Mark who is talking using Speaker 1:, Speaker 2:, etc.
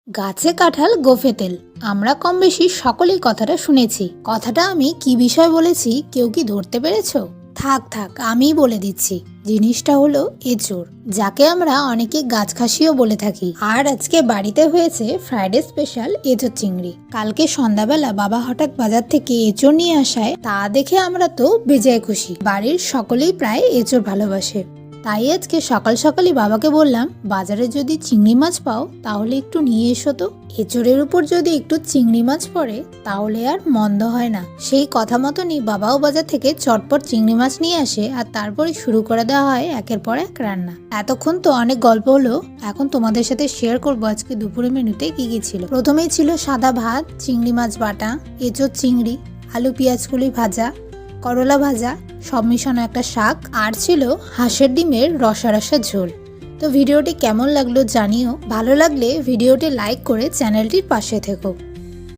Speaker 1: গাছে কাঁঠাল গোঁফে তেল। আমরা কম বেশি সকলেই কথাটা শুনেছি। কথাটা আমি কি বিষয় বলেছি কেউ কি ধরতে পেরেছো? থাক থাক, আমিই বলে দিচ্ছি। জিনিসটা হলো এঁচোড়, যাকে আমরা অনেকে গাছখাসিও বলে থাকি। আর আজকে বাড়িতে হয়েছে ফ্রাইডে স্পেশাল এঁচোড় চিংড়ি। কালকে সন্ধ্যাবেলা বাবা হঠাৎ বাজার থেকে এঁচোড় নিয়ে আসায় তা দেখে আমরা তো বেজায় খুশি। বাড়ির সকলেই প্রায় এঁচোড় ভালোবাসে। তাই আজকে সকাল সকালই বাবাকে বললাম, বাজারে যদি চিংড়ি মাছ পাও তাহলে একটু নিয়ে এসো তো। এঁচোড়ের উপর যদি একটু চিংড়ি মাছ পড়ে তাহলে আর মন্দ হয় না। সেই কথা মতনই বাবাও বাজার থেকে চটপট চিংড়ি মাছ নিয়ে আসে, আর তারপরে শুরু করে দেওয়া হয় একের পর এক রান্না। এতক্ষণ তো অনেক গল্প হলো, এখন তোমাদের সাথে শেয়ার করবো আজকে দুপুরের মেনুতে কি কি ছিল। প্রথমেই ছিল সাদা ভাত, চিংড়ি মাছ বাটা, এঁচোড় চিংড়ি, আলু পেঁয়াজকলি ভাজা, করলা ভাজা, সব মিশানো একটা শাক, আর ছিল হাঁসের ডিমের রসা রসা ঝোল। তো ভিডিওটি কেমন লাগলো জানিও। ভালো লাগলে ভিডিওটি লাইক করে চ্যানেলটির পাশে থেকো।